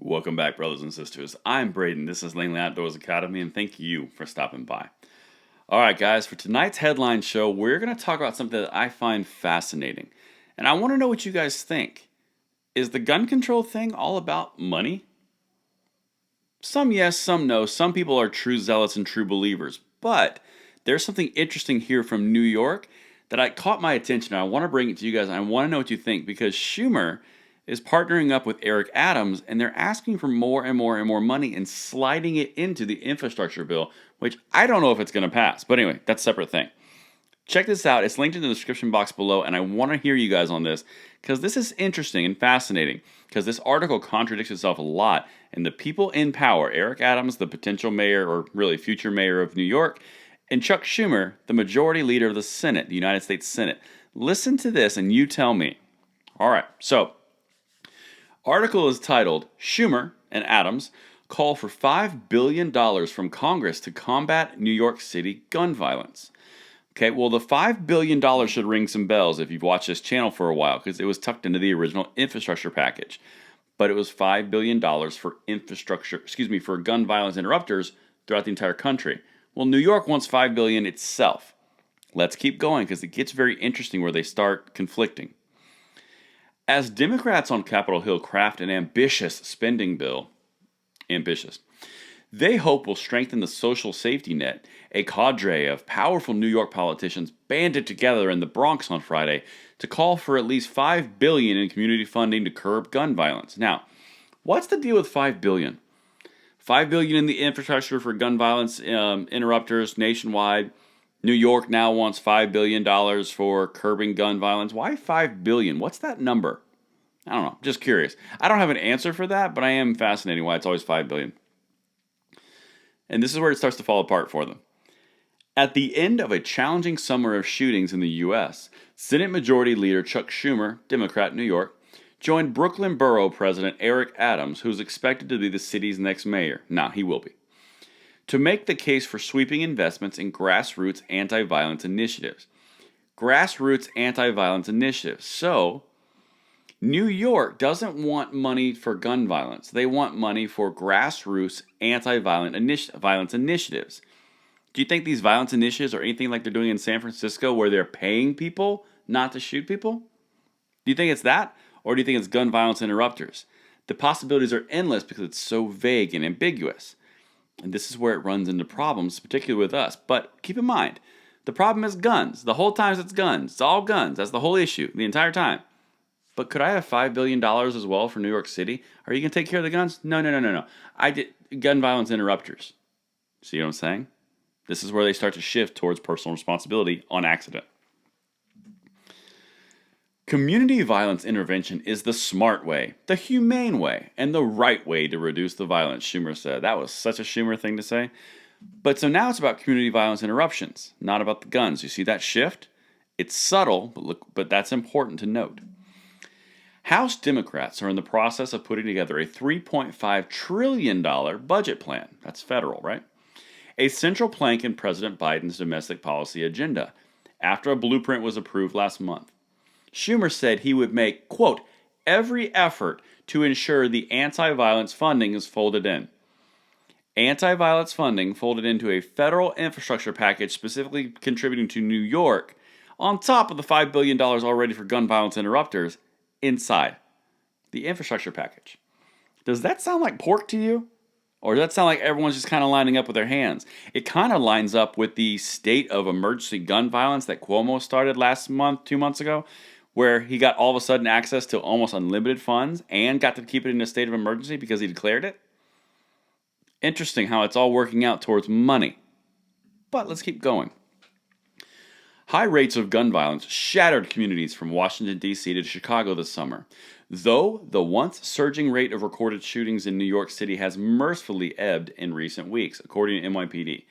Welcome back, brothers and sisters. I'm Braden. This is Langley Outdoors Academy, and thank you for stopping by. All right, guys, for tonight's headline show, we're going to talk about something that I find fascinating. And I want to know what you guys think. Is the gun control thing all about money? Some yes, some no. Some people are true zealots and true believers. But there's something interesting here from New York that caught my attention. I want to bring it to you guys, and I want to know what you think because Schumer is partnering up with Eric Adams, and they're asking for more and more and more money and sliding it into the infrastructure bill, which I don't know if it's going to pass. But anyway, that's a separate thing. Check this out. It's linked in the description box below, and I want to hear you guys on this because this is interesting and fascinating because this article contradicts itself a lot. And the people in power, Eric Adams, the potential mayor or really future mayor of New York, and Chuck Schumer, the majority leader of the Senate, the United States Senate. Listen to this and you tell me. All right, so article is titled, Schumer and Adams call for $5 billion from Congress to combat New York City gun violence. Okay, well, the $5 billion should ring some bells if you've watched this channel for a while because it was tucked into the original infrastructure package. But it was $5 billion for for gun violence interrupters throughout the entire country. Well, New York wants $5 billion itself. Let's keep going because it gets very interesting where they start conflicting. As Democrats on Capitol Hill craft an ambitious spending bill, they hope will strengthen the social safety net. A cadre of powerful New York politicians banded together in the Bronx on Friday to call for at least $5 billion in community funding to curb gun violence. Now, what's the deal with $5 billion? $5 billion in the infrastructure for gun violence interrupters nationwide. New York now wants $5 billion for curbing gun violence. Why $5 billion? What's that number? I don't know. Just curious. I don't have an answer for that, but I am fascinated why it's always $5 billion. And this is where it starts to fall apart for them. At the end of a challenging summer of shootings in the U.S., Senate Majority Leader Chuck Schumer, Democrat, New York, joined Brooklyn Borough President Eric Adams, who's expected to be the city's next mayor. Now, he will be. To make the case for sweeping investments in grassroots anti-violence initiatives. Grassroots anti-violence initiatives. So, New York doesn't want money for gun violence. They want money for grassroots anti-violence initiatives. Do you think these violence initiatives are anything like they're doing in San Francisco where they're paying people not to shoot people? Do you think it's that? Or do you think it's gun violence interrupters? The possibilities are endless because it's so vague and ambiguous. And this is where it runs into problems, particularly with us. But keep in mind, the problem is guns. The whole time it's guns. It's all guns. That's the whole issue, the entire time. But could I have $5 billion as well for New York City? Are you going to take care of the guns? No. I did gun violence interrupters. See what I'm saying? This is where they start to shift towards personal responsibility on accident. Community violence intervention is the smart way, the humane way, and the right way to reduce the violence, Schumer said. That was such a Schumer thing to say. But so now it's about community violence interruptions, not about the guns. You see that shift? It's subtle, but that's important to note. House Democrats are in the process of putting together a $3.5 trillion budget plan. That's federal, right? A central plank in President Biden's domestic policy agenda, after a blueprint was approved last month. Schumer said he would make, quote, every effort to ensure the anti-violence funding is folded in. Anti-violence funding folded into a federal infrastructure package specifically contributing to New York, on top of the $5 billion already for gun violence interrupters, inside the infrastructure package. Does that sound like pork to you? Or does that sound like everyone's just kind of lining up with their hands? It kind of lines up with the state of emergency gun violence that Cuomo started last month, 2 months ago, where he got all of a sudden access to almost unlimited funds and got to keep it in a state of emergency because he declared it. Interesting how it's all working out towards money. But let's keep going. High rates of gun violence shattered communities from Washington, D.C. to Chicago this summer. Though the once surging rate of recorded shootings in New York City has mercifully ebbed in recent weeks, according to NYPD.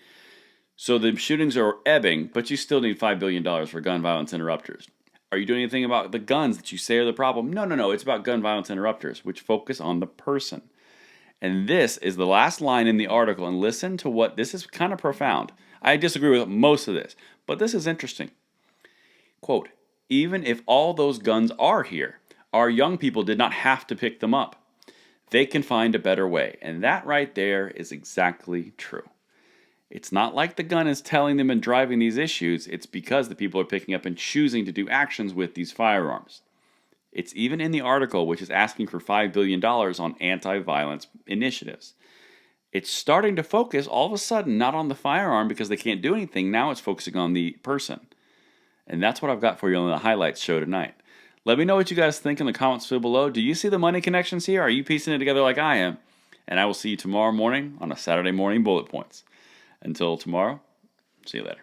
So the shootings are ebbing, but you still need $5 billion for gun violence interrupters. Are you doing anything about the guns that you say are the problem? No. It's about gun violence interrupters, which focus on the person. And this is the last line in the article, and listen to what, this is kind of profound. I disagree with most of this, but this is interesting. Quote, even if all those guns are here, our young people did not have to pick them up. they can find a better way. And that right there is exactly true. It's not like the gun is telling them and driving these issues, it's because the people are picking up and choosing to do actions with these firearms. It's even in the article, which is asking for $5 billion on anti-violence initiatives. It's starting to focus all of a sudden not on the firearm because they can't do anything. Now it's focusing on the person. And that's what I've got for you on the highlights show tonight. Let me know what you guys think in the comments below. Do you see the money connections here? Are you piecing it together like I am? And I will see you tomorrow morning on a Saturday morning bullet points. Until tomorrow, see you later.